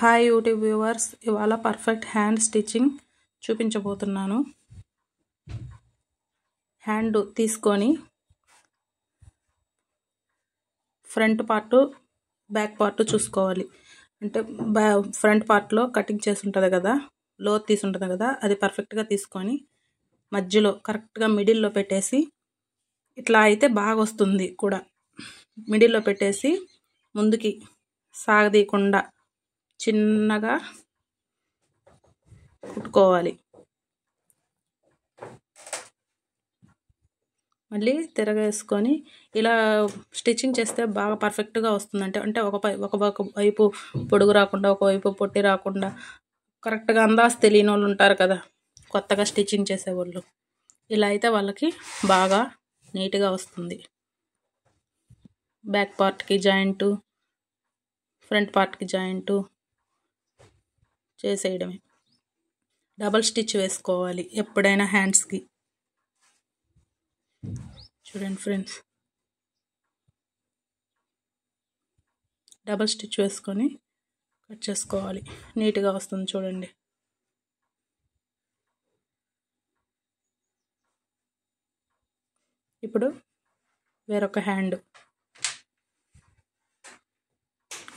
Hi YouTube viewers, ఇవాళ perfect hand stitching చూపించబోతున్నాను. Hand తీసుకొని ఫ్రంట్ పార్ట్ బ్యాక్ పార్ట్ చూసుకోవాలి. అంటే ఫ్రంట్ పార్ట్లో కటింగ్ చేసి ఉంటుంది కదా, లోత్ తీసి ఉంటుంది కదా, అది పర్ఫెక్ట్గా తీసుకొని మధ్యలో కరెక్ట్గా మిడిల్లో పెట్టేసి, ఇట్లా అయితే బాగా వస్తుంది కూడా. మిడిల్లో పెట్టేసి ముందుకి సాగదీయకుండా చిన్నగా కుట్టుకోవాలి. మళ్ళీ తిరగేసుకొని ఇలా స్టిచ్చింగ్ చేస్తే బాగా పర్ఫెక్ట్గా వస్తుంది. అంటే ఒక వైపు పొడుగు రాకుండా, ఒకవైపు పొట్టి రాకుండా, కరెక్ట్గా అందాజు తెలియని వాళ్ళు ఉంటారు కదా, కొత్తగా స్టిచ్చింగ్ చేసేవాళ్ళు. ఇలా అయితే వాళ్ళకి బాగా నీట్గా వస్తుంది. బ్యాక్ పార్ట్కి జాయింటు, ఫ్రంట్ పార్ట్కి జాయింటు చేసేయడమే. డబల్ స్టిచ్ వేసుకోవాలి ఎప్పుడైనా హ్యాండ్స్కి. చూడండి ఫ్రెండ్స్, డబల్ స్టిచ్ వేసుకొని కట్ చేసుకోవాలి. నీట్గా వస్తుంది చూడండి. ఇప్పుడు వేరొక హ్యాండ్,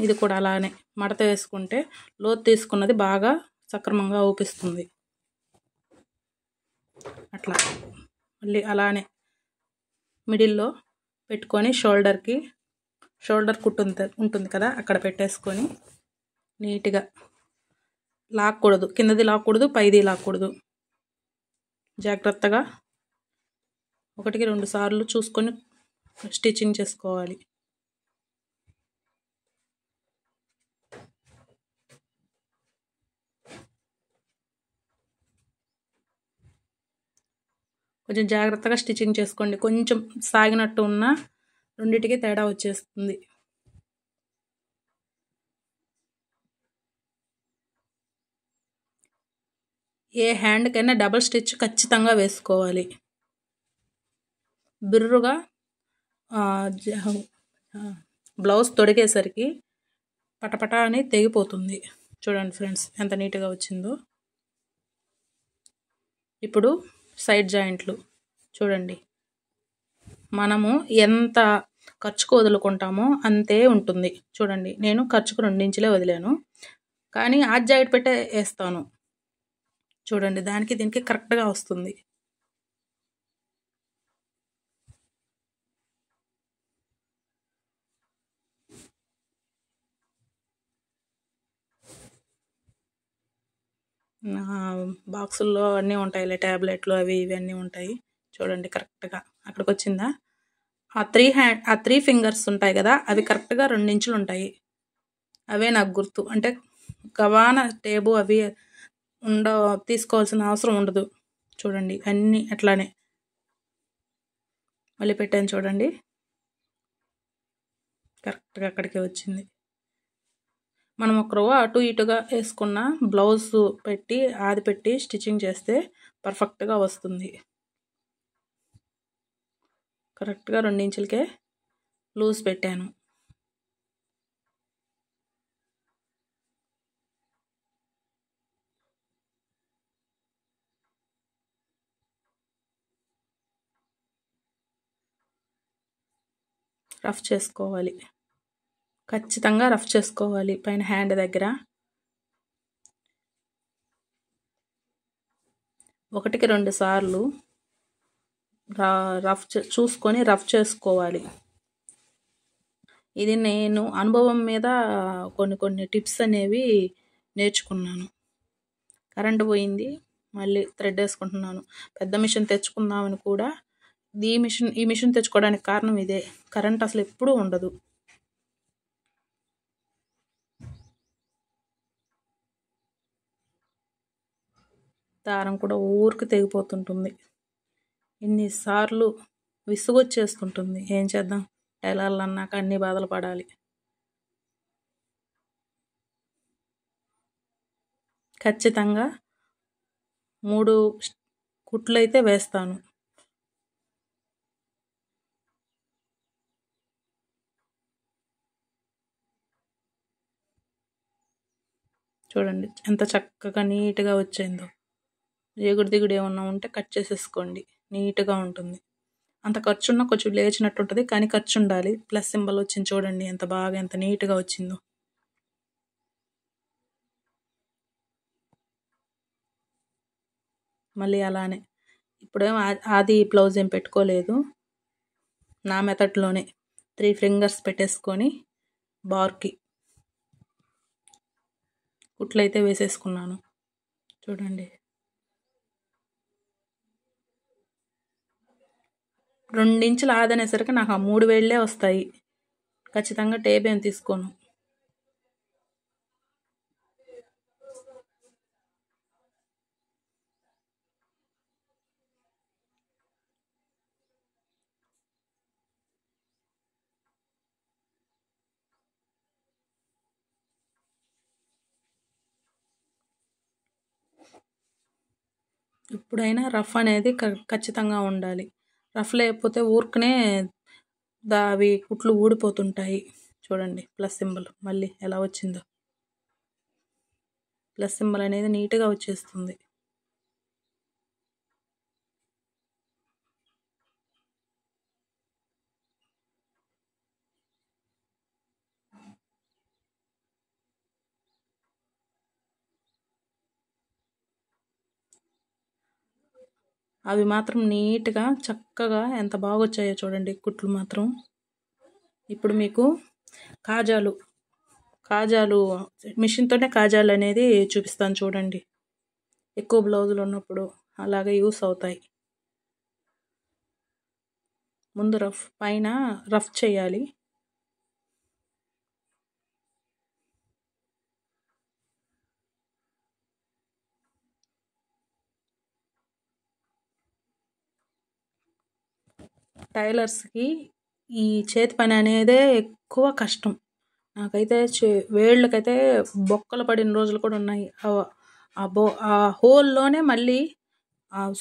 ఇది కూడా అలానే మడత వేసుకుంటే లోతు తీసుకున్నది బాగా సక్రమంగా ఊపిస్తుంది. అట్లా మళ్ళీ అలానే మిడిల్లో పెట్టుకొని షోల్డర్ కుట్టు ఉంటుంది కదా, అక్కడ పెట్టేసుకొని నీట్గా లాక్కూడదు, కిందది లాక్కూడదు, పైది లాక్కూడదు. జాగ్రత్తగా 1-2 సార్లు చూసుకొని స్టిచ్చింగ్ చేసుకోవాలి. కొంచెం జాగ్రత్తగా స్టిచ్చింగ్ చేసుకోండి. కొంచెం సాగినట్టు ఉన్న రెండింటికి తేడా వచ్చేస్తుంది. ఏ హ్యాండ్కైనా డబల్ స్టిచ్ ఖచ్చితంగా వేసుకోవాలి. బిర్రుగా బ్లౌజ్ తొడిగేసరికి పటపట అని తెగిపోతుంది. చూడండి ఫ్రెండ్స్, ఎంత నీట్గా వచ్చిందో. ఇప్పుడు సైడ్ జాయింట్లు చూడండి. మనము ఎంత ఖర్చుకు వదులుకుంటామో అంతే ఉంటుంది. చూడండి, నేను ఖర్చుకు 2 ఇంచులే వదిలాను, కానీ ఆ జాయింట్ పెట్టే వేస్తాను. చూడండి, దానికి దీనికి కరెక్ట్గా వస్తుంది. బాక్సుల్లో అన్నీ ఉంటాయిలే, ట్యాబ్లెట్లు అవి ఇవి అన్నీ ఉంటాయి. చూడండి కరెక్ట్గా అక్కడికి వచ్చిందా. ఆ 3 ఫింగర్స్ ఉంటాయి కదా, అవి కరెక్ట్గా 2 ఇంచులు ఉంటాయి. అవే నాకు గుర్తు. అంటే గవాన టేబు అవి తీసుకోవాల్సిన అవసరం ఉండదు. చూడండి, అన్నీ అట్లానే మళ్ళీ పెట్టాను చూడండి, కరెక్ట్గా అక్కడికే వచ్చింది. మనం ఒక రవ్వ అటు ఇటుగా వేసుకున్న బ్లౌజ్ పెట్టి ఆది పెట్టి స్టిచ్చింగ్ చేస్తే పర్ఫెక్ట్గా వస్తుంది. కరెక్ట్గా 2 ఇంచులకే లూజ్ పెట్టాను. రఫ్ చేసుకోవాలి, ఖచ్చితంగా రఫ్ చేసుకోవాలి. పైన హ్యాండ్ దగ్గర 1-2 సార్లు చూసుకొని రఫ్ చేసుకోవాలి. ఇది నేను అనుభవం మీద కొన్ని టిప్స్ అనేవి నేర్చుకున్నాను. కరెంటు పోయింది, మళ్ళీ థ్రెడ్ వేసుకుంటున్నాను. పెద్ద మిషన్ తెచ్చుకుందామని కూడా ఈ మిషన్ తెచ్చుకోవడానికి కారణం ఇదే. కరెంట్ అసలు ఎప్పుడూ ఉండదు. దారం కూడా ఊరికి తెగిపోతుంటుంది. ఇన్నిసార్లు విసుగొచ్చేస్తుంటుంది. ఏం చేద్దాం, టైలర్లు అన్నాక అన్ని బాధలు పడాలి. ఖచ్చితంగా 3 కుట్లు అయితే వేస్తాను. చూడండి ఎంత చక్కగా నీట్గా వచ్చిందో. ఎగుడు దిగుడు ఏమన్నా ఉంటే కట్ చేసేసుకోండి, నీట్గా ఉంటుంది. అంత ఖర్చు ఉన్నా కొంచెం లేచినట్టు ఉంటుంది, కానీ ఖర్చు ఉండాలి. ప్లస్ సింబల్ వచ్చింది చూడండి, ఎంత బాగా ఎంత నీట్గా వచ్చిందో. మళ్ళీ అలానే ఇప్పుడేమో ఆది బ్లౌజ్ ఏం పెట్టుకోలేదు, నా మెథడ్లోనే 3 ఫింగర్స్ పెట్టేసుకొని బార్కి కుట్లయితే వేసేసుకున్నాను. చూడండి 2 ఇంచులు ఆదనేసరికి నాకు ఆ 3 వేళ్ళే వస్తాయి. ఖచ్చితంగా టేప్ ఏం తీసుకోను. ఎప్పుడైనా రఫ్ అనేది ఖచ్చితంగా ఉండాలి. రఫ్ లేకపోతే ఊరికనే అవి కుట్లు ఊడిపోతుంటాయి. చూడండి ప్లస్ సింబల్ మళ్ళీ ఎలా వచ్చిందో. ప్లస్ సింబల్ అనేది నీట్గా వచ్చేస్తుంది. అవి మాత్రం నీట్గా చక్కగా ఎంత బాగా వచ్చాయో చూడండి కుట్లు మాత్రం. ఇప్పుడు మీకు కాజాలు మిషన్తోనే కాజాలు అనేది చూపిస్తాను చూడండి. ఎక్కువ బ్లౌజులు ఉన్నప్పుడు అలాగే యూస్ అవుతాయి. ముందు పైన రఫ్ చేయాలి. టైలర్స్కి ఈ చేతి పని అనేదే ఎక్కువ కష్టం. నాకైతే వేళ్ళకైతే బొక్కలు పడిన రోజులు కూడా ఉన్నాయి. ఆ హోల్లోనే మళ్ళీ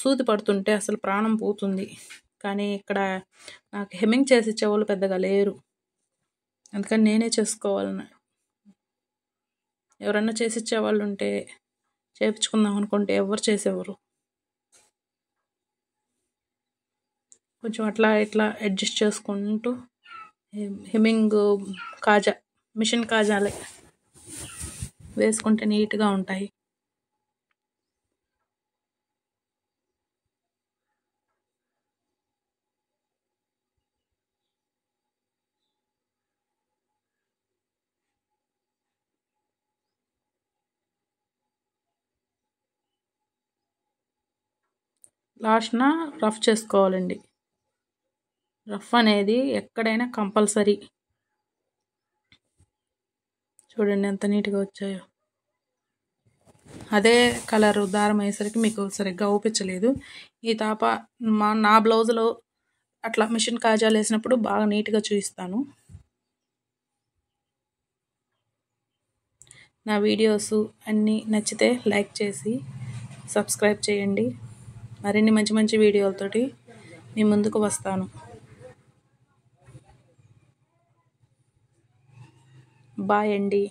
సూది పడుతుంటే అసలు ప్రాణం పోతుంది. కానీ ఇక్కడ నాకు హెమ్మింగ్ చేసి ఇచ్చేవాళ్ళు పెద్దగా లేరు, అందుకని నేనే చేసుకోవాలని. ఎవరన్నా చేసి ఇచ్చేవాళ్ళు ఉంటే చేయించుకుందాం అనుకుంటే ఎవరు చేసేవారు. కొంచెం అట్లా ఇట్లా అడ్జస్ట్ చేసుకుంటూ హెమ్మింగ్ మిషన్ కాజాలే వేసుకుంటే నీట్గా ఉంటాయి. లాస్ట్న రఫ్ చేసుకోవాలండి. రఫ్ అనేది ఎక్కడైనా కంపల్సరీ. చూడండి ఎంత నీట్గా వచ్చాయో. అదే కలరు దారం అయ్యేసరికి మీకు సరిగ్గా ఓపించలేదు. ఈ తాప నా బ్లౌజులో అట్లా మిషన్ కాజాలు వేసినప్పుడు బాగా నీట్గా చూపిస్తాను. నా వీడియోస్ అన్నీ నచ్చితే లైక్ చేసి సబ్స్క్రైబ్ చేయండి. మరిన్ని మంచి మంచి వీడియోలతోటి మీ ముందుకు వస్తాను. బాయ్ అండి.